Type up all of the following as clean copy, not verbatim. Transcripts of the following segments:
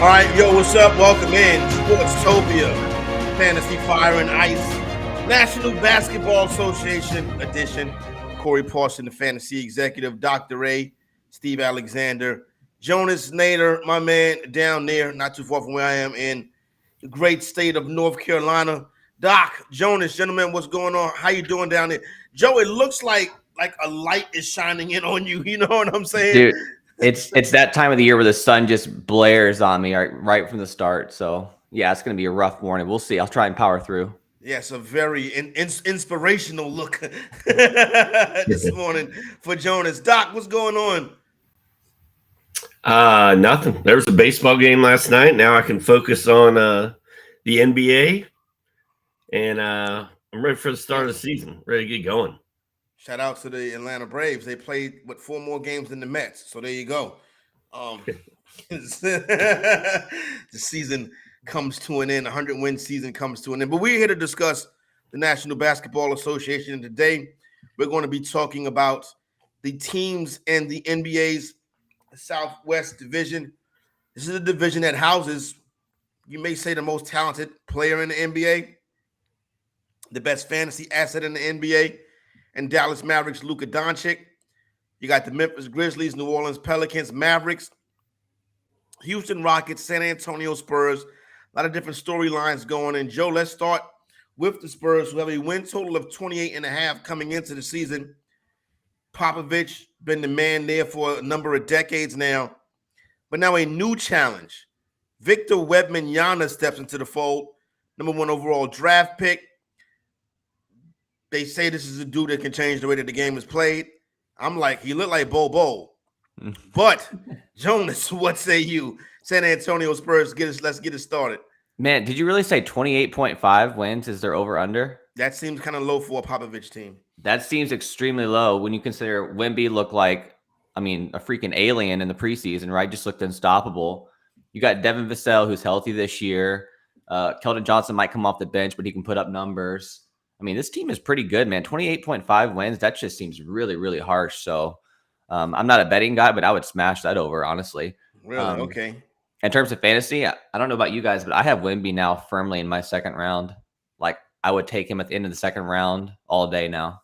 All right, yo, what's up? Welcome in Sportstopia, Fantasy Fire and Ice, National Basketball Association edition. Corey Parson, the fantasy executive, Dr. A, Steve Alexander, Jonas Nader, my man down there, not too far from where I am in the great state of North Carolina. Doc, Jonas, gentlemen, what's going on? How you doing down there? Joe, it looks like a light is shining in on you. You know what I'm saying? Dude, it's that time of the year where the sun just blares on me right from the start. So, yeah, it's going to be a rough morning. We'll see. I'll try and power through. Yes, a very inspirational look this morning for Jonas. Doc, what's going on? Nothing. There was a baseball game last night. Now I can focus on the NBA, and I'm ready for the start of the season. Ready to get going. Shout out to the Atlanta Braves. They played 4 more games than the Mets. So there you go. The season comes to an end. 100-win season comes to an end. But we're here to discuss the National Basketball Association. Today, we're going to be talking about the teams in the NBA's Southwest Division. This is a division that houses, you may say, the most talented player in the NBA, the best fantasy asset in the NBA, and Dallas Mavericks, Luka Doncic. You got the Memphis Grizzlies, New Orleans Pelicans, Mavericks, Houston Rockets, San Antonio Spurs. A lot of different storylines going in. Joe, let's start with the Spurs, who have a win total of 28.5 coming into the season. Popovich been the man there for a number of decades now. But now a new challenge. Victor Wembanyama steps into the fold. Number 1 overall draft pick. They say this is a dude that can change the way that the game is played. I'm like, he looked like Bobo. But, Jonas, what say you? San Antonio Spurs, let's get it started. Man, did you really say 28.5 wins is their over-under? That seems kind of low for a Popovich team. That seems extremely low when you consider Wemby looked like, a freaking alien in the preseason, right? Just looked unstoppable. You got Devin Vassell, who's healthy this year. Keldon Johnson might come off the bench, but he can put up numbers. This team is pretty good, man. 28.5 wins. That just seems really, really harsh. So I'm not a betting guy, but I would smash that over, honestly. Really? Okay. In terms of fantasy, I don't know about you guys, but I have Wemby now firmly in my second round. Like, I would take him at the end of the second round all day now.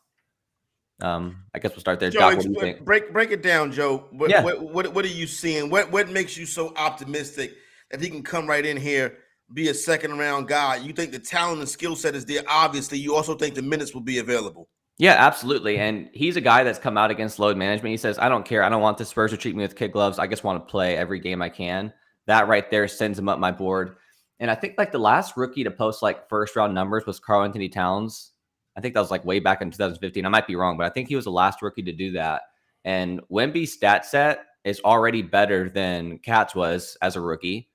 I guess we'll start there. Joe, Doc, what do you think? Break it down, Joe. What Yeah. What are you seeing? What makes you so optimistic that he can come right in here, be a second round guy? You think the talent and skill set is there? Obviously, you also think the minutes will be available. Yeah, absolutely. And he's a guy that's come out against load management. He says, I don't care. I don't want the Spurs to treat me with kid gloves. I just want to play every game I can. That right there sends him up my board. And I think like the last rookie to post like first round numbers was Karl Anthony Towns. I think that was like way back in 2015. I might be wrong, but I think he was the last rookie to do that. And Wemby's stat set is already better than Cat's was as a rookie.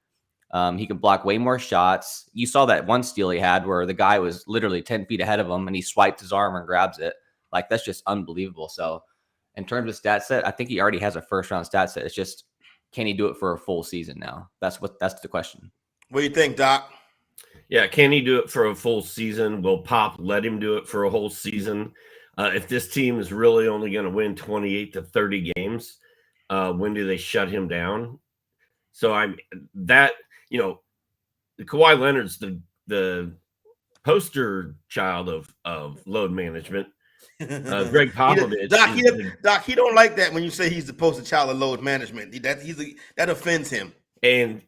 He can block way more shots. You saw that one steal he had where the guy was literally 10 feet ahead of him and he swiped his arm and grabs it. Like, that's just unbelievable. So in terms of stat set, I think he already has a first round stat set. It's just, can he do it for a full season now? That's the question. What do you think, Doc? Yeah, can he do it for a full season? Will Pop let him do it for a whole season? If this team is really only going to win 28 to 30 games, when do they shut him down? So Kawhi Leonard's the poster child of load management. Greg Popovich. Doc, he don't like that when you say he's the poster child of load management. That offends him. And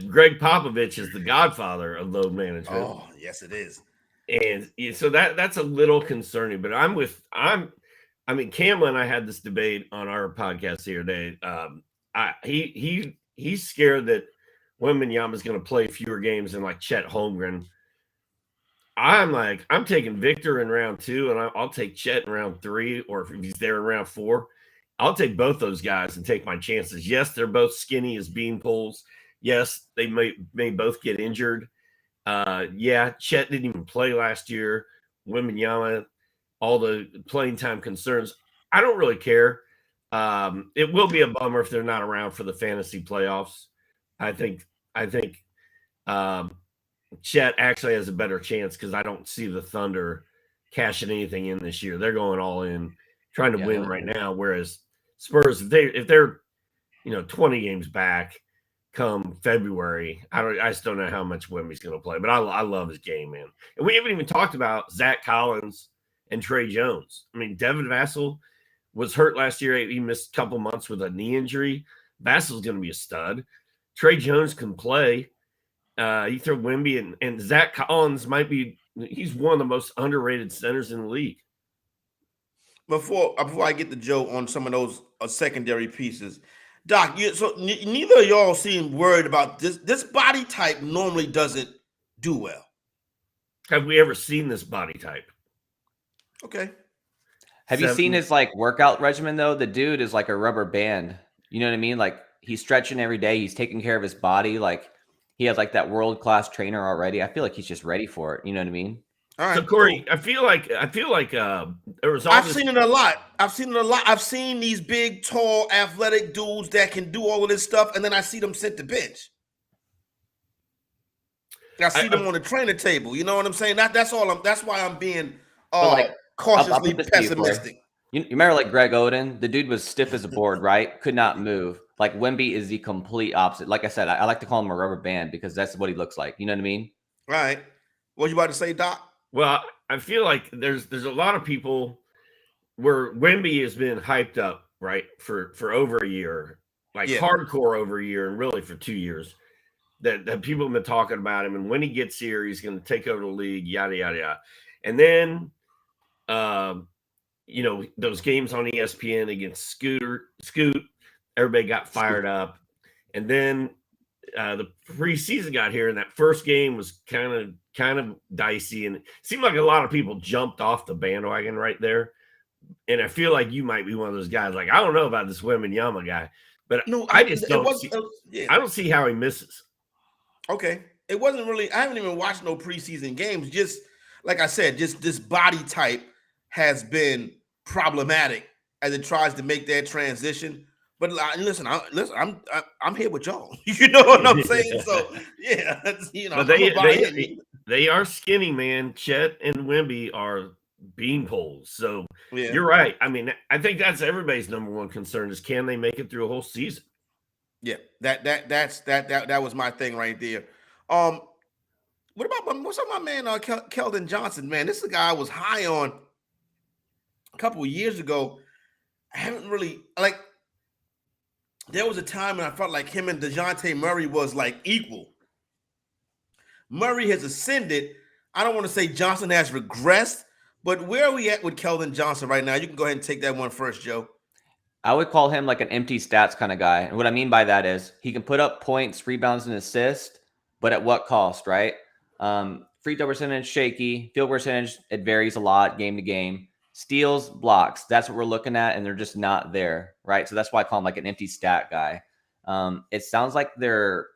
Greg Popovich is the godfather of load management. Oh, yes, it is. And so that's a little concerning. But Cam and I had this debate on our podcast the other day. He's scared that Wembanyama is going to play fewer games than like Chet Holmgren. I'm taking Victor in round 2, and I'll take Chet in round 3, or if he's there in round 4, I'll take both those guys and take my chances. Yes, they're both skinny as bean poles. Yes, they may both get injured. Chet didn't even play last year. Wembanyama, all the playing time concerns. I don't really care. It will be a bummer if they're not around for the fantasy playoffs. I think Chet actually has a better chance because I don't see the Thunder cashing anything in this year. They're going all in, trying to win right now. Whereas Spurs, if they're 20 games back come February. I just don't know how much Wemby's going to play, but I love his game, man. And we haven't even talked about Zach Collins and Trey Jones. I mean, Devin Vassell was hurt last year. He missed a couple months with a knee injury. Vassell's going to be a stud. Trey Jones can play. You throw Wemby and Zach Collins he's one of the most underrated centers in the league. Before I get to Joe on some of those secondary pieces, Doc, neither of y'all seem worried about this. This body type normally doesn't do well. Have we ever seen this body type? Okay. Have you seen his workout regimen though? The dude is like a rubber band. You know what I mean? Like he's stretching every day. He's taking care of his body. Like he has like that world-class trainer already. I feel like he's just ready for it. You know what I mean? All right. So Corey, cool. I feel like there was. I've seen it a lot. I've seen these big, tall, athletic dudes that can do all of this stuff, and then I see them sit the bench. I see them on the trainer table. You know what I'm saying? That's why I'm being cautiously pessimistic. You remember like Greg Oden? The dude was stiff as a board, right? Could not move. Like Wemby is the complete opposite. Like I said, I like to call him a rubber band because that's what he looks like. You know what I mean? All right. What you about to say, Doc? Well, I feel like there's a lot of people where Wemby has been hyped up, right, for over a year, hardcore over a year, and really for 2 years. That people have been talking about him, and when he gets here, he's going to take over the league, yada yada yada. And then, those games on ESPN against Scoot, everybody got fired up, and then the preseason got here, and that first game was kind of dicey, and it seemed like a lot of people jumped off the bandwagon right there. And I feel like you might be one of those guys. Like, I don't know about this Wembanyama guy, but no, I don't see how he misses. Okay, it wasn't really. I haven't even watched no preseason games. Just like I said, just this body type has been problematic as it tries to make that transition. But listen, I'm here with y'all. You know what I'm saying? So yeah, But they are skinny, man. Chet and Wemby are beanpoles. So yeah. You're right. I mean, I think that's everybody's number one concern is can they make it through a whole season? Yeah, that was my thing right there. What's up, my man Keldon Johnson? Man, this is a guy I was high on a couple of years ago. I haven't really there was a time when I felt like him and DeJounte Murray was like equal. Murray has ascended. I don't want to say Johnson has regressed, but where are we at with Keldon Johnson right now? You can go ahead and take that one first, Joe. I would call him like an empty stats kind of guy. And what I mean by that is he can put up points, rebounds, and assists, but at what cost, right? Free throw percentage, shaky. Field percentage, it varies a lot game to game. Steals, blocks, that's what we're looking at, and they're just not there, right? So that's why I call him like an empty stat guy. It sounds like they're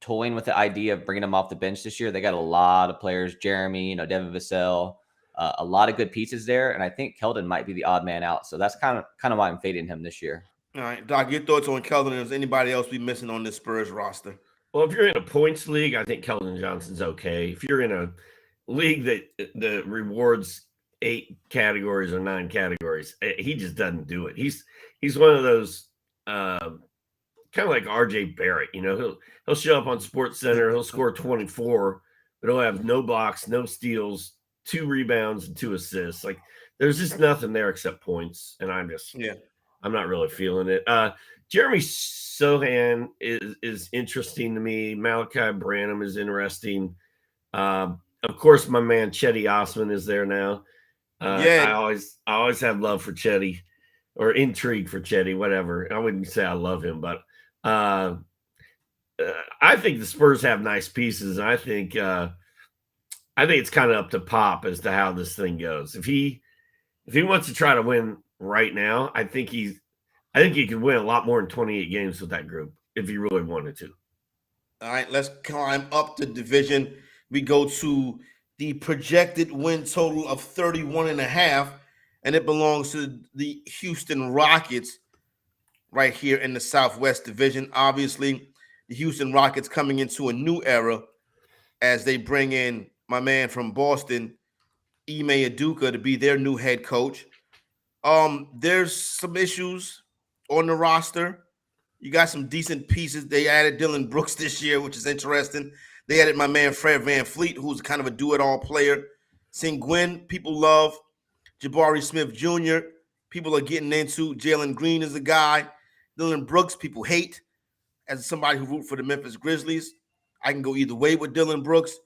toying with the idea of bringing him off the bench this year. They got a lot of players, Jeremy, Devin Vassell, a lot of good pieces there, and I think Keldon might be the odd man out. So that's kind of why I'm fading him this year. All right, Doc, your thoughts on Keldon? Is anybody else be missing on this Spurs roster? Well, if you're in a points league, I think Keldon Johnson's okay. If you're in a league that rewards 8 categories or 9 categories, he just doesn't do it. He's one of those kind of like RJ Barrett. He'll show up on Sports Center, he'll score 24, but he'll have no blocks, no steals, 2 rebounds, and 2 assists. Like there's just nothing there except points, and I'm not really feeling it. Jeremy Sohan is interesting to me. Malachi Branham is interesting. Of course, my man Chetty Osman is there now. I always have love for Chetty or intrigue for Chetty, whatever. I wouldn't say I love him, but I think the Spurs have nice pieces. And I think it's kind of up to Pop as to how this thing goes. If he wants to try to win right now, I think he could win a lot more than 28 games with that group if he really wanted to. All right, let's climb up the division. We go to the projected win total of 31.5, and it belongs to the Houston Rockets right here in the Southwest Division. Obviously, the Houston Rockets coming into a new era as they bring in my man from Boston, Ime Udoka, to be their new head coach. There's some issues on the roster. You got some decent pieces. They added Dillon Brooks this year, which is interesting. They added my man Fred VanVleet, who's kind of a do-it-all player. Sengun, people love. Jabari Smith Jr., people are getting into. Jalen Green is a guy. Dillon Brooks, people hate. As somebody who root for the Memphis Grizzlies, I can go either way with Dillon Brooks.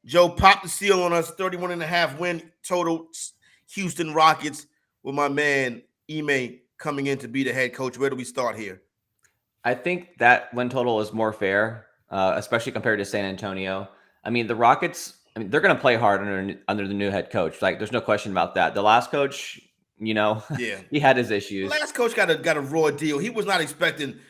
Joe popped the seal on us, 31.5 win total Houston Rockets with my man Ime coming in to be the head coach. Where do we start here? I think that win total is more fair, especially compared to San Antonio. I mean, the Rockets, they're going to play hard under the new head coach. Like, there's no question about that. The last coach, yeah, he had his issues. The last coach got a raw deal. He was not expecting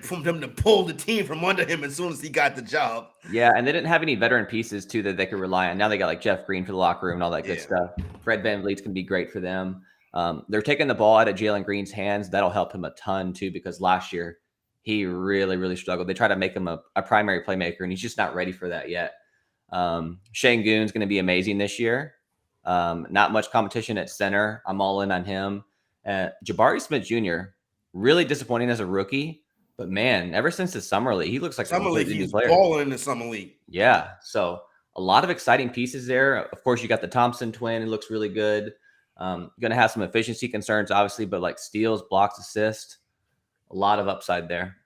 from them to pull the team from under him as soon as he got the job. Yeah, and they didn't have any veteran pieces, too, that they could rely on. Now they got, like, Jeff Green for the locker room and all that good stuff. Fred VanVleet's going to be great for them. They're taking the ball out of Jalen Green's hands. That'll help him a ton, too, because last year he really, really struggled. They try to make him a primary playmaker, and he's just not ready for that yet. Sengun's going to be amazing this year. Not much competition at center. I'm all in on him. Jabari Smith Jr., really disappointing as a rookie. But, man, ever since the Summer League, he looks like Summer League, he's balling in the Summer League. Yeah, so a lot of exciting pieces there. Of course, you got the Thompson twin. It looks really good. Going to have some efficiency concerns, obviously, but like steals, blocks, assists, a lot of upside there.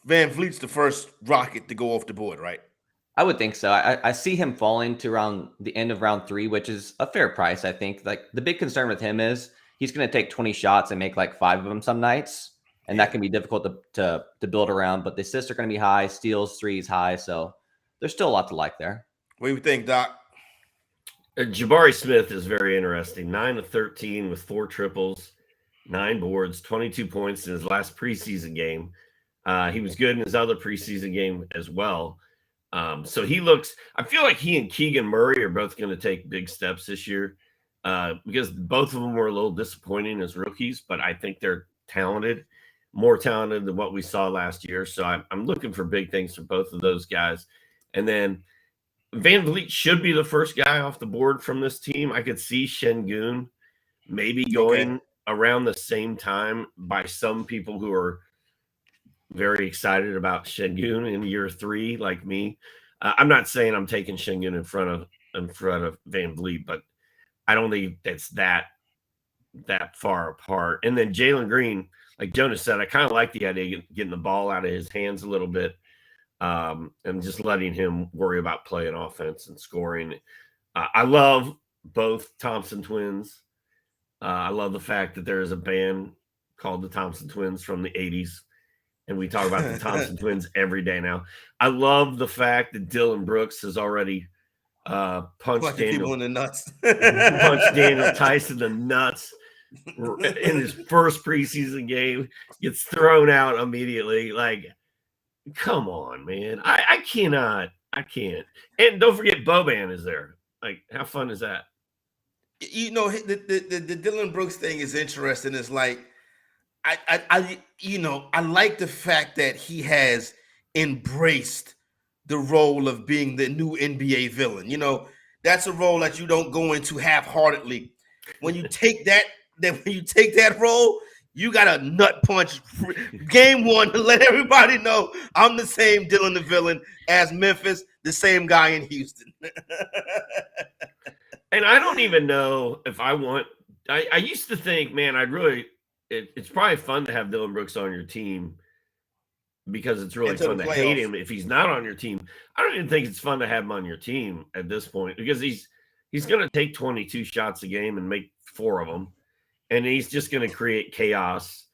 VanVleet's the first Rocket to go off the board, right? I would think so. I see him falling to around the end of round 3, which is a fair price, I think. Like, the big concern with him is he's going to take 20 shots and make like 5 of them some nights. And that can be difficult to build around. But the assists are going to be high, steals, threes high. So there's still a lot to like there. What do you think, Doc? Jabari Smith is very interesting. 9 of 13 with 4 triples, 9 boards, 22 points in his last preseason game. He was good in his other preseason game as well. So he looks – I feel like he and Keegan Murray are both going to take big steps this year because both of them were a little disappointing as rookies, but I think they're talented. More talented than what we saw last year. So I'm looking for big things from both of those guys. And then VanVleet should be the first guy off the board from this team. I could see Sengun maybe going around the same time by some people who are very excited about Sengun in year 3, like me. I'm not saying I'm taking Sengun in front of VanVleet, but I don't think it's that far apart. And then Jalen Green, like Jonas said, I kind of like the idea of getting the ball out of his hands a little bit and just letting him worry about playing offense and scoring. I love both Thompson twins. I love the fact that there is a band called the Thompson Twins from the 80s, and we talk about the Thompson Twins every day now. I love the fact that Dillon Brooks has already punched Daniel in the nuts. punched Daniel Tice in the nuts. In his first preseason game, gets thrown out immediately. Like, come on, man. I can't. And don't forget Boban is there. Like, how fun is that? The Dillon Brooks thing is interesting. It's like, I like the fact that he has embraced the role of being the new NBA villain. That's a role that you don't go into half-heartedly. When you take that role, you got a nut punch game 1 to let everybody know I'm the same Dillon the villain as Memphis, the same guy in Houston. And I don't even know if I want – I used to think, man, it's probably fun to have Dillon Brooks on your team because it's really fun to hate him if he's not on your team. I don't even think it's fun to have him on your team at this point because he's going to take 22 shots a game and make 4 of them. And he's just going to create chaos.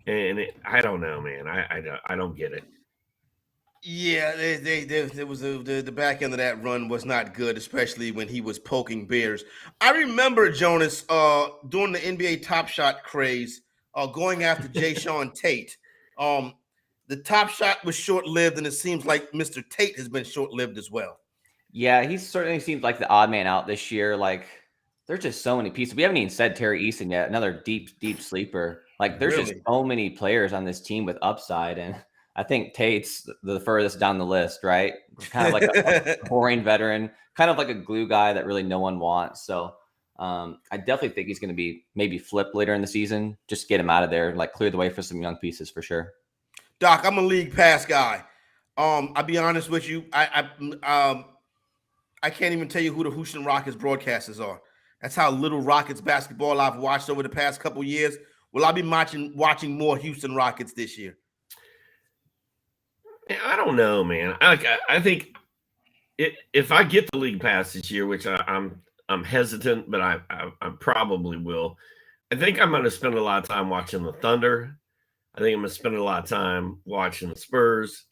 And I don't know, man. I don't get it. Yeah, there was the back end of that run was not good, especially when he was poking bears. I remember, Jonas, during the NBA Top Shot craze, going after Jayshawn Tate. The Top Shot was short-lived, and it seems like Mr. Tate has been short-lived as well. Yeah, he certainly seems like the odd man out this year. Like, there's just so many pieces. We haven't even said Terry Eason yet, another deep sleeper. Like, there's just so many players on this team with upside, and I think Tate's the furthest down the list, right? Kind of like a boring veteran, kind of like a glue guy that really no one wants. So I definitely think he's going to be maybe flipped later in the season. Just get him out of there, like clear the way for some young pieces for sure. Doc, I'm a league pass guy. I'll be honest with you. I can't even tell you who the Houston Rockets broadcasters are. That's how little Rockets basketball I've watched over the past couple years. Will I be watching more Houston Rockets this year? I don't know, man. I think if I get the league pass this year, which I'm hesitant, but I probably will. I think I'm going to spend a lot of time watching the Thunder. I think I'm going to spend a lot of time watching the Spurs.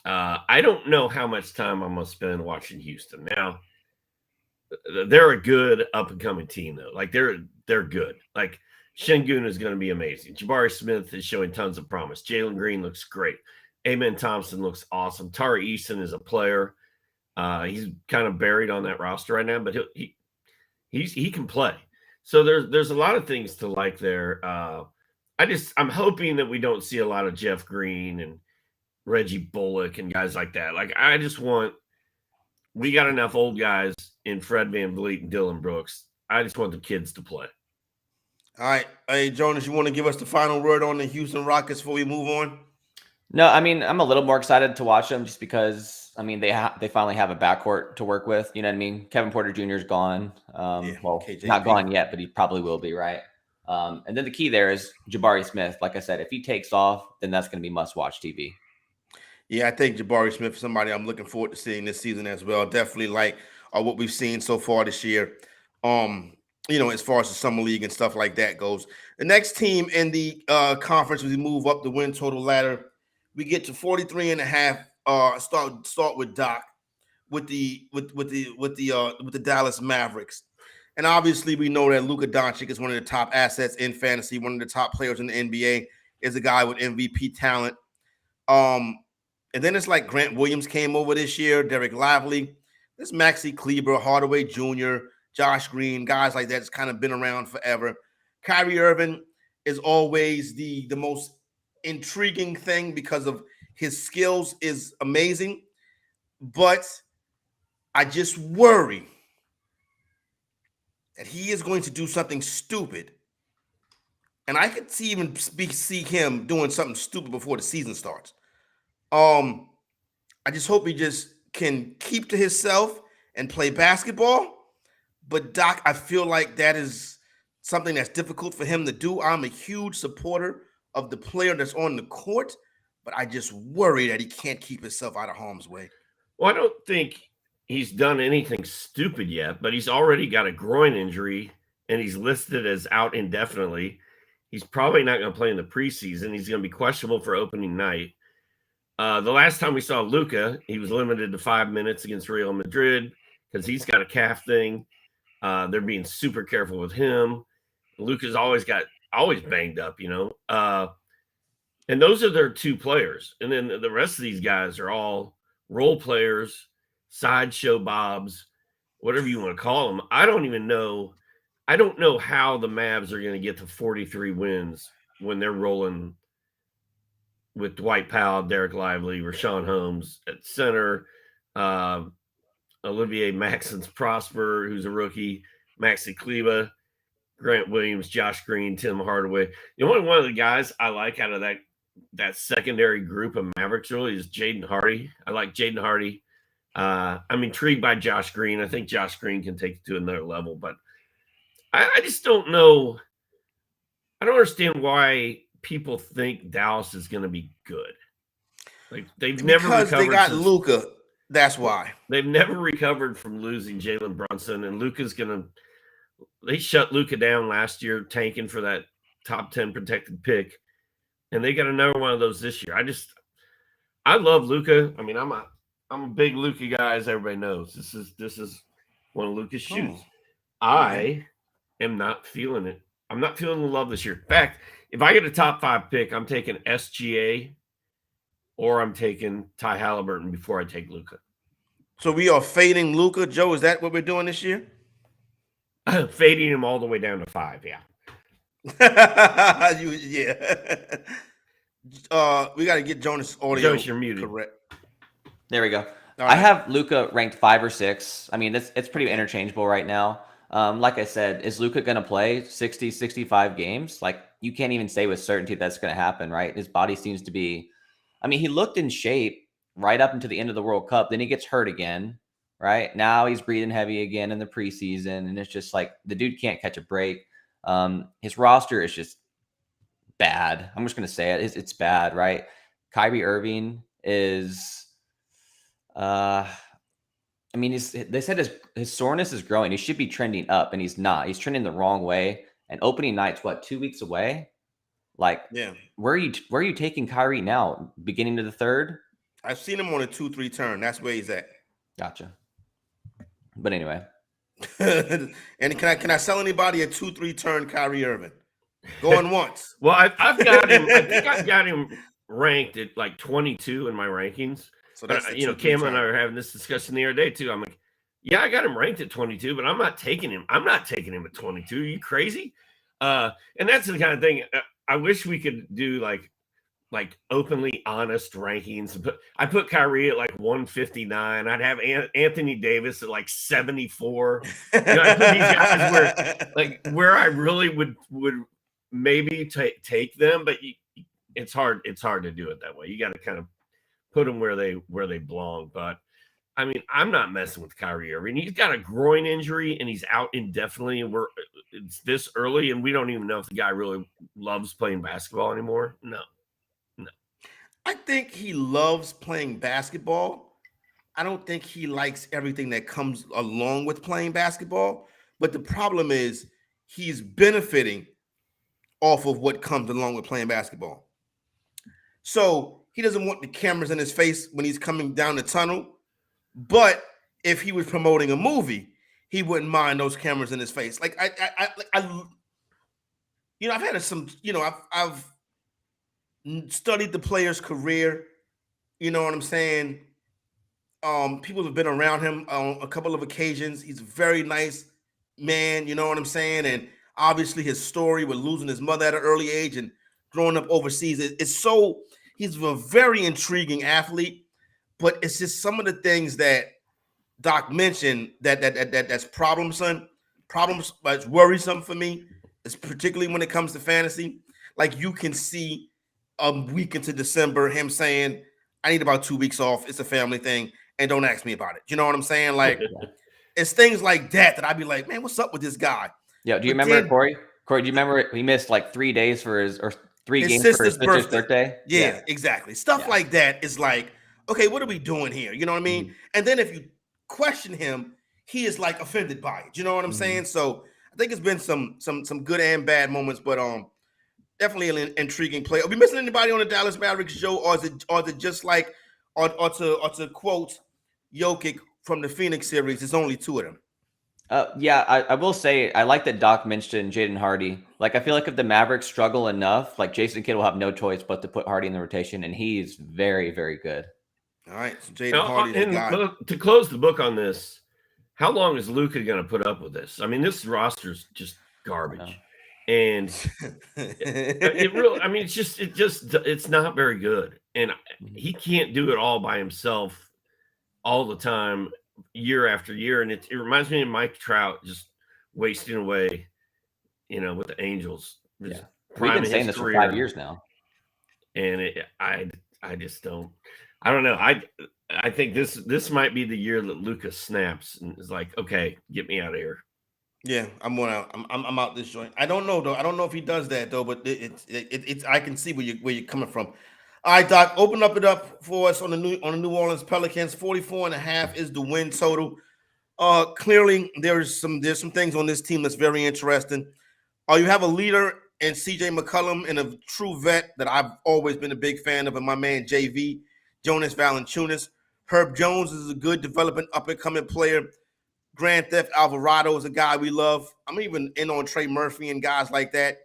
I don't know how much time I'm going to spend watching Houston. Now, they're a good up-and-coming team, though. Like, they're good. Like, Şengün is going to be amazing. Jabari Smith is showing tons of promise. Jalen Green looks great. Amen Thompson looks awesome. Tari Eason is a player. He's kind of buried on that roster right now, but he can play. So there's a lot of things to like there. I'm hoping that we don't see a lot of Jeff Green and Reggie Bullock and guys like that. Like, we got enough old guys in Fred VanVleet and Dylan Brooks. I just want the kids to play. All right. Hey, Jonas, you want to give us the final word on the Houston Rockets before we move on? No, I mean, I'm a little more excited to watch them just because, I mean, they finally have a backcourt to work with. You know what I mean? Kevin Porter Jr. is gone. Well, KJP. Not gone yet, but he probably will be, right? And then the key there is Jabari Smith. Like I said, if he takes off, then that's going to be must-watch TV. Yeah, I think Jabari Smith is somebody I'm looking forward to seeing this season as well. Definitely like what we've seen so far this year. As far as the summer league and stuff like that goes. The next team in the conference, we move up the win total ladder. We get to 43.5. Start with Doc with the Dallas Mavericks. And obviously we know that Luka Doncic is one of the top assets in fantasy, one of the top players in the NBA, is a guy with MVP talent. And then it's like Grant Williams came over this year, Derek Lively, this Maxi Kleber, Hardaway Jr., Josh Green, guys like that has kind of been around forever. Kyrie Irving is always the most intriguing thing because of his skills is amazing. But I just worry that he is going to do something stupid. And I could see him doing something stupid before the season starts. I just hope he just can keep to himself and play basketball. But Doc, I feel like that is something that's difficult for him to do. I'm a huge supporter of the player that's on the court, but I just worry that he can't keep himself out of harm's way. Well, I don't think he's done anything stupid yet, but he's already got a groin injury and he's listed as out indefinitely. He's probably not going to play in the preseason. He's going to be questionable for opening night. The last time we saw Luka, he was limited to 5 minutes against Real Madrid because he's got a calf thing. They're being super careful with him. Luka's always banged up, and those are their two players. And then the rest of these guys are all role players, sideshow bobs, whatever you want to call them. I don't know how the Mavs are going to get to 43 wins when they're rolling with Dwight Powell, Derek Lively, Rashawn Holmes at center, Olivier Maxence Prosper, who's a rookie, Maxi Kleber, Grant Williams, Josh Green, Tim Hardaway. The only one of the guys I like out of that secondary group of Mavericks really is Jaden Hardy. I like Jaden Hardy. I'm intrigued by Josh Green. I think Josh Green can take it to another level, but I just don't know. I don't understand why people think Dallas is going to be good. Like they've never recovered. Because they got Luka. That's why. They've never recovered from losing Jalen Brunson, and Luka's going to – they shut Luka down last year tanking for that top 10 protected pick, and they got another one of those this year. I love Luka. I mean, I'm a big Luka guy, as everybody knows. This is one of Luka's shoes. I am not feeling it. I'm not feeling the love this year. In fact, if I get a top 5 pick, I'm taking SGA or I'm taking Ty Halliburton before I take Luka. So we are fading Luka. Joe, is that what we're doing this year? Fading him all the way down to 5, yeah. We got to get Jonas audio. Jonas, you're muted. Correct. There we go. Right. I have Luka ranked 5 or 6. I mean, it's pretty interchangeable right now. Like I said, is Luka going to play 60, 65 games? Like, you can't even say with certainty that's going to happen, right? His body seems to be, I mean, he looked in shape right up until the end of the World Cup. Then he gets hurt again, right? Now he's breathing heavy again in the preseason. And it's just like the dude can't catch a break. His roster is just bad. I'm just going to say it. It's bad, right? Kyrie Irving is, I mean, they said his soreness is growing. He should be trending up, and he's not. He's trending the wrong way. And opening night's what, 2 weeks away? Like, Yeah. Where are you taking Kyrie now? Beginning of the third? I've seen him on a 2-3 turn. That's where he's at. Gotcha. But anyway. And can I sell anybody a 2-3 turn Kyrie Irving? Going once. Well, I've got him. I think I've got him ranked at like 22 in my rankings. So that's Cam and I were having this discussion the other day too. I'm like, yeah, I got him ranked at 22, but I'm not taking him. I'm not taking him at 22. Are you crazy? And that's the kind of thing I wish we could do, like openly honest rankings. But I put Kyrie at like 159. I'd have Anthony Davis at like 74. I put these guys where I really would maybe take them, but it's hard to do it that way. You got to kind of put them where they belong. But I mean, I'm not messing with Kyrie Irving. He's got a groin injury and he's out indefinitely, and it's this early, and we don't even know if the guy really loves playing basketball anymore. No. I think he loves playing basketball. I don't think he likes everything that comes along with playing basketball. But the problem is he's benefiting off of what comes along with playing basketball. So he doesn't want the cameras in his face when he's coming down the tunnel. But if he was promoting a movie, he wouldn't mind those cameras in his face. Like I've had some, I've studied the player's career. You know what I'm saying? People have been around him on a couple of occasions. He's a very nice man. You know what I'm saying? And obviously his story with losing his mother at an early age and growing up overseas, he's a very intriguing athlete, but it's just some of the things that Doc mentioned that's problemsome, that's worrisome for me, is particularly when it comes to fantasy. Like, you can see a week into December him saying, I need about 2 weeks off. It's a family thing, and don't ask me about it. You know what I'm saying? Like, it's things like that I'd be like, man, what's up with this guy? Yeah. Do you remember Corey? Corey, do you remember he missed like 3 days or 3 games for his sister's birthday? Yeah, exactly. Stuff like that is like, okay, what are we doing here? You know what I mean? And then if you question him, he is like offended by it. You know what I'm saying? So I think it's been some good and bad moments, but definitely an intriguing play. Are we missing anybody on the Dallas Mavericks show, or is it just like, or to quote Jokic from the Phoenix series, it's only 2 of them? Yeah, I will say I like that Doc mentioned Jaden Hardy. Like, I feel like if the Mavericks struggle enough, like, Jason Kidd will have no choice but to put Hardy in the rotation, and he's very, very good. All right, so Jaden Hardy is the guy. To close the book on this, how long is Luka going to put up with this? I mean, this roster's just garbage, and it really. I mean, it's not very good, and he can't do it all by himself all the time, year after year. And it reminds me of Mike Trout just wasting away, with the Angels. Yeah, we've been saying this for 5 years now, and I just don't. I don't know. I think this might be the year that Lucas snaps and is like, okay, get me out of here. Yeah, I'm out this joint. I don't know though. I don't know if he does that though, but it's I can see where you're coming from. All right, Doc, open it up for us on the New Orleans Pelicans. 44.5 is the win total. Clearly there's some things on this team that's very interesting. You have a leader in CJ McCollum and a true vet that I've always been a big fan of, and my man JV, Jonas Valanciunas. Herb Jones is a good developing up-and-coming player. Grand Theft Alvarado is a guy we love. I'm even in on Trey Murphy and guys like that.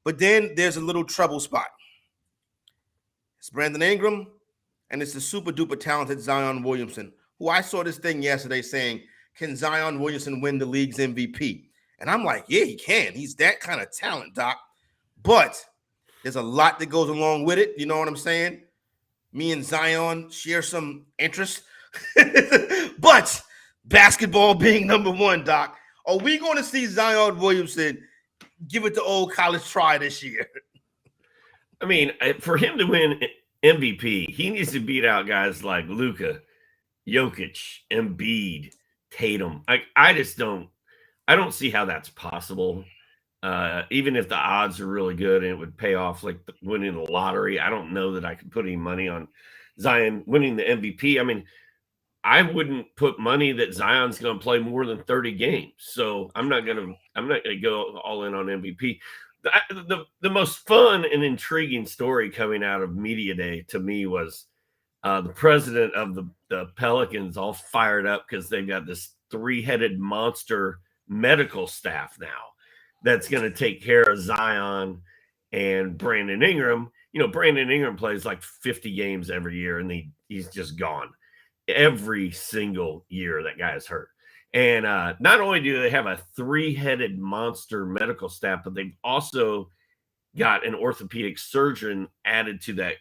But then there's a little trouble spot. It's Brandon Ingram, and it's the super-duper talented Zion Williamson, who I saw this thing yesterday saying, can Zion Williamson win the league's MVP? And I'm like, yeah, he can. He's that kind of talent, Doc. But there's a lot that goes along with it. You know what I'm saying? Me and Zion share some interest. But basketball being number one, Doc, Are we going to see Zion Williamson give it the old college try this year? I mean, for him to win MVP, he needs to beat out guys like Luka, Jokic, Embiid, Tatum. I don't see how that's possible. Even if the odds are really good and it would pay off like winning the lottery, I don't know that I could put any money on Zion winning the MVP. I mean, I wouldn't put money that Zion's going to play more than 30 games. So I'm not going to go all in on MVP. The most fun and intriguing story coming out of Media Day to me was the president of the Pelicans all fired up because they've got this 3-headed monster medical staff now that's going to take care of Zion and Brandon Ingram. You know, Brandon Ingram plays like 50 games every year, and he's just gone. Every single year that guy is hurt. And not only do they have a 3-headed monster medical staff, but they've also got an orthopedic surgeon added to that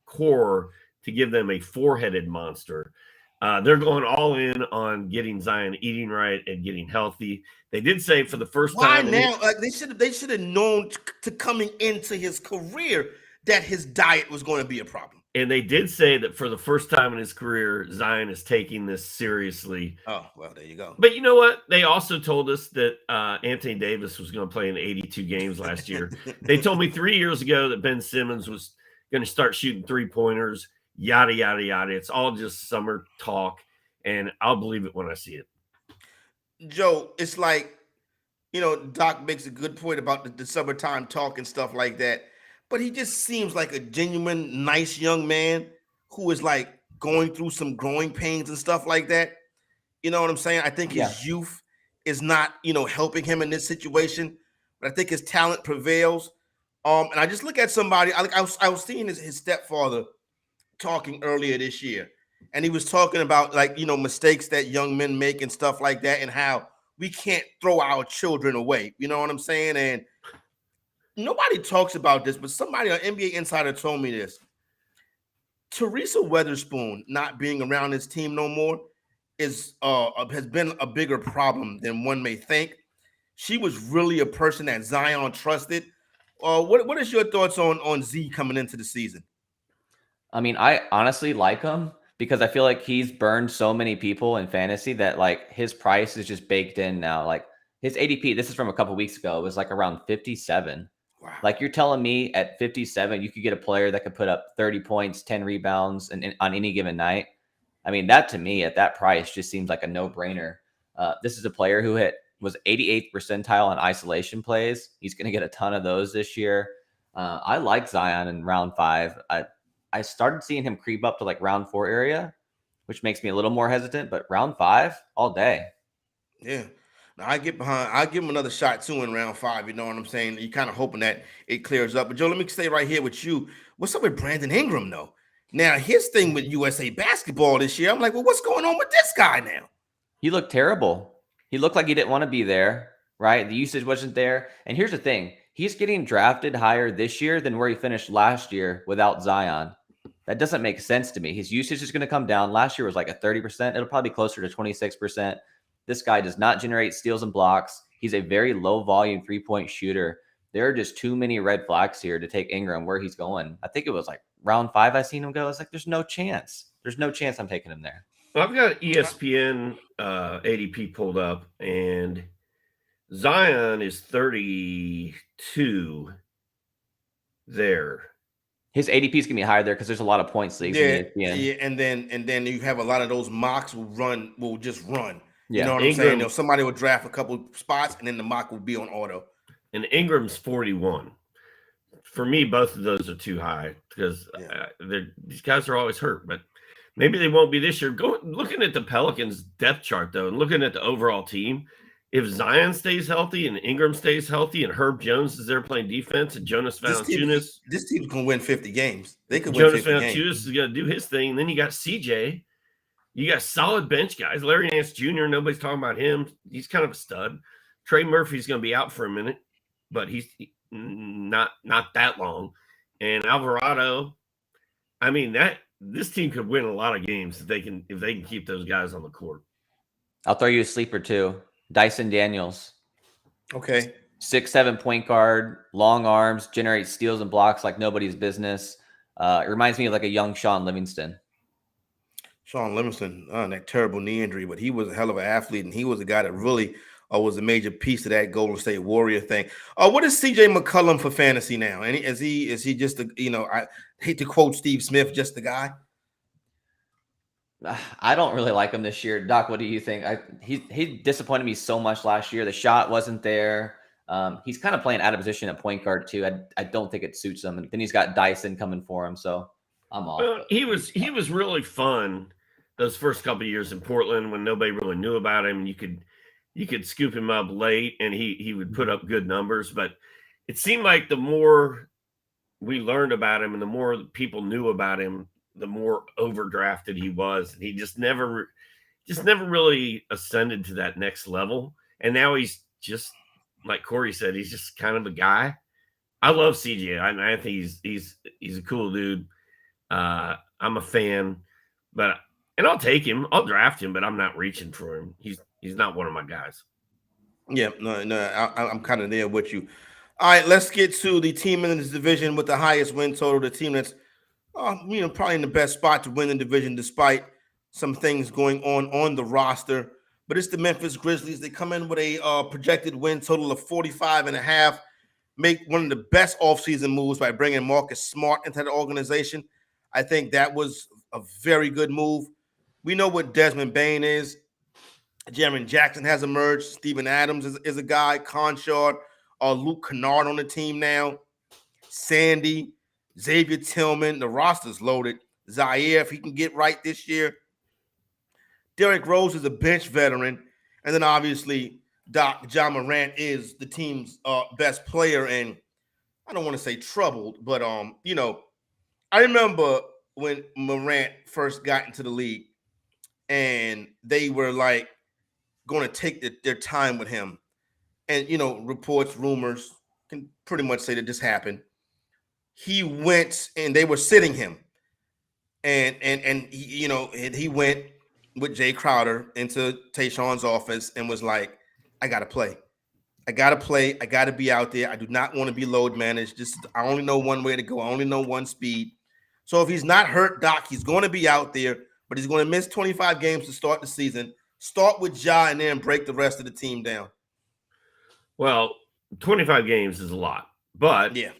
core to give them a 4-headed monster. They're going all in on getting Zion eating right and getting healthy. They did say for the first time. Why now? They should have known to coming into his career that his diet was going to be a problem. And they did say that for the first time in his career, Zion is taking this seriously. Oh, well, there you go. But you know what? They also told us that Anthony Davis was going to play in 82 games last year. They told me 3 years ago that Ben Simmons was going to start shooting 3-pointers, yada, yada, yada. It's all just summer talk, and I'll believe it when I see it. Joe, it's like, you know, Doc makes a good point about the summertime talk and stuff like that. But he just seems like a genuine, nice young man who is like going through some growing pains and stuff like that. You know what I'm saying? I think his youth is not, you know, helping him in this situation. But I think his talent prevails. And I just look at somebody. I was seeing his stepfather talking earlier this year, and he was talking about like, you know, mistakes that young men make and stuff like that, and how we can't throw our children away. You know what I'm saying? And nobody talks about this, but somebody on NBA Insider told me this. Teresa Weatherspoon not being around his team no more has been a bigger problem than one may think. She was really a person that Zion trusted. What is your thoughts on Z coming into the season? I mean, I honestly like him because I feel like he's burned so many people in fantasy that like his price is just baked in now. Like his ADP, this is from a couple weeks ago, it was like around 57. Wow. Like you're telling me at 57, you could get a player that could put up 30 points, 10 rebounds on any given night. I mean, that to me at that price just seems like a no-brainer. This is a player who was 88th percentile on isolation plays. He's going to get a ton of those this year. I like Zion in round 5. I started seeing him creep up to like round 4 area, which makes me a little more hesitant, but round 5 all day. Yeah. Now I get behind. I'll give him another shot too in round 5. You know what I'm saying? You're kind of hoping that it clears up. But Joe, let me stay right here with you. What's up with Brandon Ingram, though? Now, his thing with USA basketball this year, I'm like, well, what's going on with this guy now? He looked terrible. He looked like he didn't want to be there, right? The usage wasn't there. And here's the thing. He's getting drafted higher this year than where he finished last year without Zion. That doesn't make sense to me. His usage is going to come down. Last year was like a 30%. It'll probably be closer to 26%. This guy does not generate steals and blocks. He's a very low volume 3-point shooter. There are just too many red flags here to take Ingram where he's going. I think it was like round 5 I seen him go. It's like, there's no chance. There's no chance I'm taking him there. Well, I've got ESPN ADP pulled up, and Zion is 32 there. His ADP is gonna be higher there because there's a lot of points leagues. Yeah, and then you have a lot of those mocks will just run. Yeah. You know what I'm saying? You know, somebody will draft a couple spots, and then the mock will be on auto. And Ingram's 41. For me, both of those are too high because these guys are always hurt. But maybe they won't be this year. Looking at the Pelicans depth chart though, and looking at the overall team, if Zion stays healthy and Ingram stays healthy and Herb Jones is there playing defense and Jonas Valanciunas, this team's gonna win 50 games. They could win 50 games. Jonas Valanciunas is gonna do his thing. And then you got CJ. You got solid bench guys. Larry Nance Jr., nobody's talking about him. He's kind of a stud. Trey Murphy's going to be out for a minute, but he's not that long. And Alvarado, I mean, this team could win a lot of games if they can keep those guys on the court. I'll throw you a sleeper too. Dyson Daniels. Okay. 6'7" point guard, long arms, generates steals and blocks like nobody's business. It reminds me of like a young Sean Livingston. Sean Livingston, that terrible knee injury, but he was a hell of an athlete, and he was a guy that really was a major piece of that Golden State Warrior thing. What is CJ McCollum for fantasy now? And is he just a, I hate to quote Steve Smith, just the guy? I don't really like him this year. Doc, what do you think? He disappointed me so much last year. The shot wasn't there. He's kind of playing out of position at point guard too. I don't think it suits him. And then he's got Dyson coming for him, so I'm off. Well, he was really fun those first couple of years in Portland when nobody really knew about him. You could scoop him up late and he would put up good numbers. But it seemed like the more we learned about him and the more people knew about him, the more overdrafted he was. And he just never really ascended to that next level. And now he's just, like Corey said, he's just kind of a guy. I love CJ. I think he's a cool dude. I'm a fan, and I'll take him. I'll draft him, but I'm not reaching for him. He's not one of my guys. Yeah, no, I'm kind of there with you. All right, let's get to the team in this division with the highest win total. The team that's, probably in the best spot to win the division despite some things going on the roster. But it's the Memphis Grizzlies. They come in with a projected win total of 45.5. Make one of the best offseason moves by bringing Marcus Smart into the organization. I think that was a very good move. We know what Desmond Bane is. Jaren Jackson has emerged. Steven Adams is a guy. Conchard, Luke Kennard on the team now. Sandy, Xavier Tillman. The roster's loaded. Zaire, if he can get right this year. Derrick Rose is a bench veteran. And then obviously John Morant is the team's best player. And I don't want to say troubled, but I remember when Morant first got into the league and they were like going to take their time with him. And, reports, rumors can pretty much say that this happened. He went and they were sitting him. And he went with Jay Crowder into Tayshaun's office and was like, I got to play. I got to play. I got to be out there. I do not want to be load managed. I only know one way to go. I only know one speed. So if he's not hurt, Doc, he's going to be out there, but he's going to miss 25 games to start the season. Start with Ja and then break the rest of the team down. Well, 25 games is a lot, but yeah,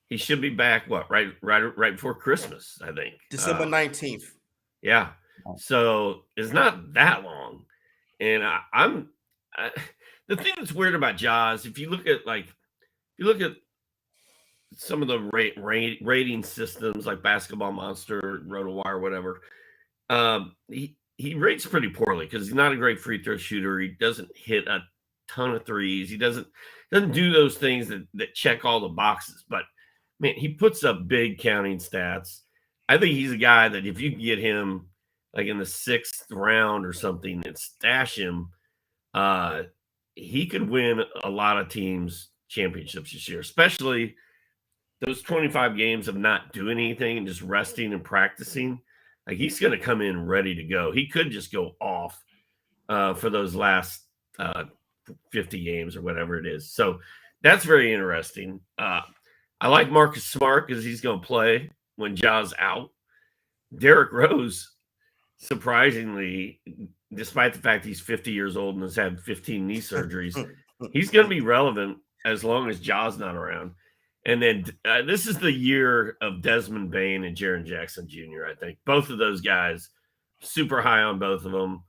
he should be back. Right before Christmas, I think. December 19th. Yeah, so it's not that long, and the thing that's weird about Ja is if you look at some of the rating systems like Basketball Monster, RotoWire, whatever, he rates pretty poorly because he's not a great free throw shooter. He doesn't hit a ton of threes. He doesn't do those things that check all the boxes. But man, he puts up big counting stats. I think he's a guy that if you can get him like in the 6th round or something and stash him, he could win a lot of teams championships this year, especially those 25 games of not doing anything and just resting and practicing. Like he's going to come in ready to go. He could just go off for those last 50 games or whatever it is. So that's very interesting. I like Marcus Smart because he's going to play when Ja's out. Derrick Rose, surprisingly, despite the fact he's 50 years old and has had 15 knee surgeries, he's going to be relevant as long as Ja's not around. And then this is the year of Desmond Bane and Jaren Jackson Jr., I think. Both of those guys, super high on both of them.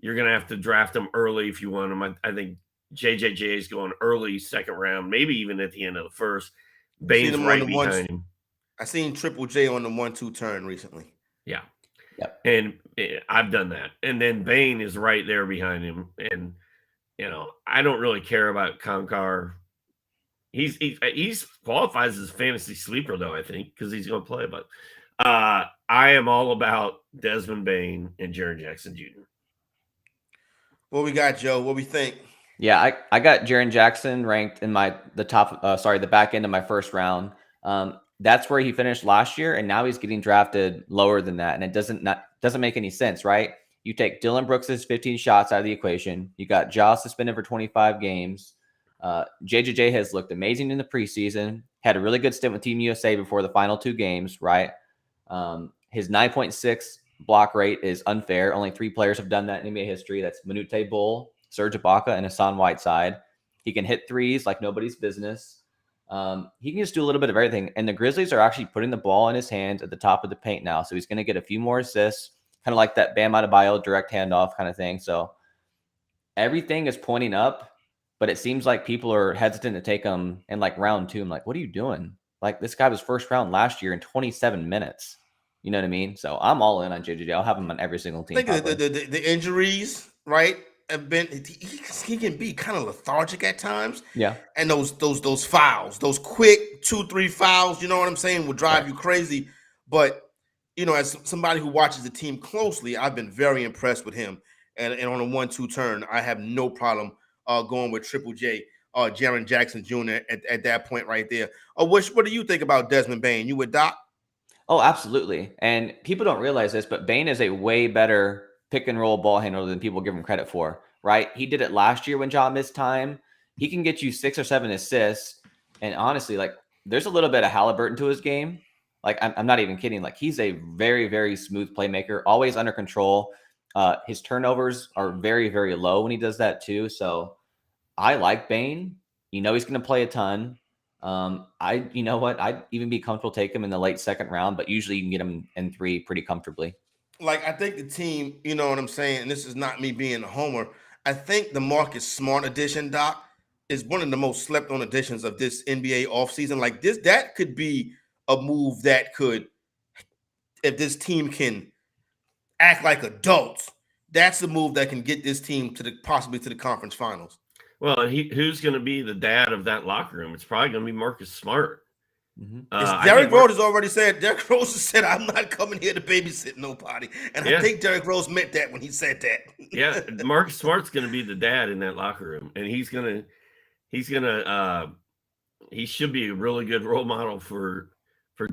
You're going to have to draft them early if you want them. I think JJJ is going early, 2nd round, maybe even at the end of the 1st. Bane's right behind him. I seen Triple J on the 1-2 turn recently. Yeah. Yep. And I've done that. And then Bane is right there behind him. And, I don't really care about Concar. He's qualifies as a fantasy sleeper, though, I think, because he's going to play. But I am all about Desmond Bane and Jaren Jackson Jr. What we got, Joe? What we think? Yeah, I got Jaren Jackson ranked in the back end of my 1st round. That's where he finished last year, and now he's getting drafted lower than that, and it doesn't make any sense, right? You take Dylan Brooks's 15 shots out of the equation. You got Ja suspended for 25 games. JJJ has looked amazing in the preseason. Had a really good stint with Team USA before the final 2 games, right? His 9.6 block rate is unfair. Only 3 players have done that in NBA history. That's Manute Bol, Serge Ibaka, and Hassan Whiteside. He can hit threes like nobody's business. He can just do a little bit of everything. And the Grizzlies are actually putting the ball in his hands at the top of the paint now. So he's going to get a few more assists, kind of like that Bam Adebayo direct handoff kind of thing. So everything is pointing up, but it seems like people are hesitant to take him in like round 2. I'm like, what are you doing? Like, this guy was first round last year in 27 minutes. You know what I mean? So I'm all in on JJJ. I'll have him on every single team. I think the injuries, right, have been he can be kind of lethargic at times. Yeah. And those fouls, those quick 2-3 fouls, you know what I'm saying, will drive you crazy. But as somebody who watches the team closely, I've been very impressed with him. And on a 1-2 turn, I have no problem going with Triple J, Jaren Jackson Jr. at that point right there. What do you think about Desmond Bane? You with Doc? Oh, absolutely. And people don't realize this, but Bane is a way better pick and roll ball handler than people give him credit for, right? He did it last year when Ja missed time. He can get you 6 or 7 assists. And honestly, like, there's a little bit of Halliburton to his game. Like, I'm not even kidding. Like, he's a very, very smooth playmaker, always under control. His turnovers are very, very low when he does that too. So I like Bane. He's going to play a ton. I'd even be comfortable taking him in the late 2nd round, but usually you can get him in 3 pretty comfortably. Like, I think the team, you know what I'm saying, and this is not me being a homer, I think the Marcus Smart addition, Doc, is one of the most slept on additions of this NBA offseason. Like, that could be a move that could, if this team can act like adults, that's the move that can get this team possibly to the conference finals. Well, who's going to be the dad of that locker room? It's probably going to be Marcus Smart. Mm-hmm. Derrick Rose has already said. Derrick Rose has said, "I'm not coming here to babysit nobody," and I think Derrick Rose meant that when he said that. Yeah, Marcus Smart's going to be the dad in that locker room, and he should be a really good role model for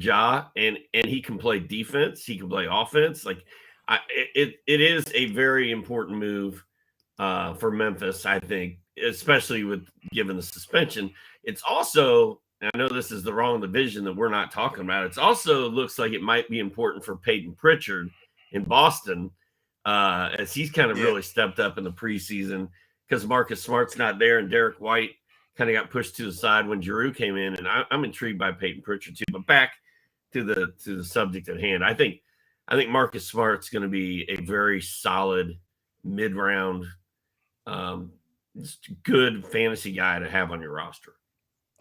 Ja, and he can play defense, he can play offense. Like, it is a very important move for Memphis, I think. Especially with given the suspension. It's also, I know this is the wrong division that we're not talking about. It's also looks like it might be important for Peyton Pritchard in Boston, as he's kind of really stepped up in the preseason because Marcus Smart's not there and Derek White kind of got pushed to the side when Giroux came in. And I'm intrigued by Peyton Pritchard too. But back to the subject at hand, I think Marcus Smart's going to be a very solid mid-round good fantasy guy to have on your roster.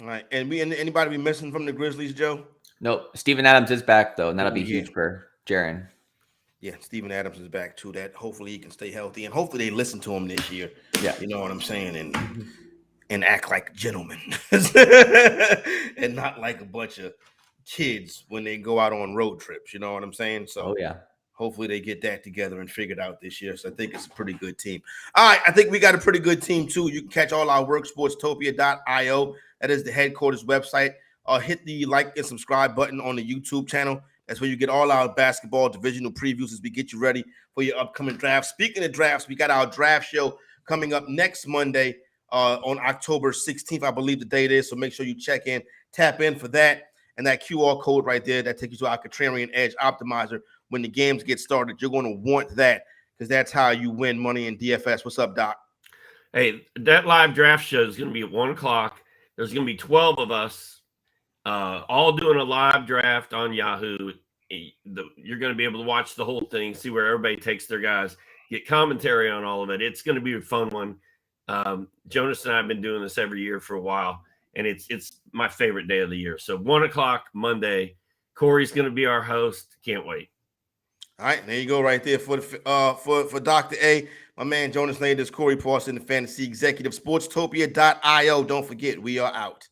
All right. And anybody be missing from the Grizzlies, Joe? Nope. Steven Adams is back, though, and that'll be huge for Jaren. Yeah, Steven Adams is back, too. That hopefully he can stay healthy, and hopefully they listen to him this year. Yeah. You know what I'm saying? And act like gentlemen and not like a bunch of kids when they go out on road trips. You know what I'm saying? So, hopefully they get that together and figured out this year. So I think it's a pretty good team. All right, I think we got a pretty good team, too. You can catch all our work, sportstopia.io. That is the headquarters website. Hit the like and subscribe button on the YouTube channel. That's where you get all our basketball divisional previews as we get you ready for your upcoming draft. Speaking of drafts, we got our draft show coming up next Monday on October 16th, I believe the date is. So make sure you tap in for that. And that QR code right there, that takes you to our Contrarian Edge Optimizer. When the games get started, you're going to want that because that's how you win money in DFS. What's up, Doc? Hey, that live draft show is going to be at 1:00. There's going to be 12 of us all doing a live draft on Yahoo. You're going to be able to watch the whole thing, see where everybody takes their guys, get commentary on all of it. It's going to be a fun one. Jonas and I have been doing this every year for a while, and it's my favorite day of the year. So 1:00 Monday. Corey's going to be our host. Can't wait. All right, there you go, right there for Dr. A. My man Jonas Nader is Corey Parson, the fantasy executive. Sportstopia.io. Don't forget, we are out.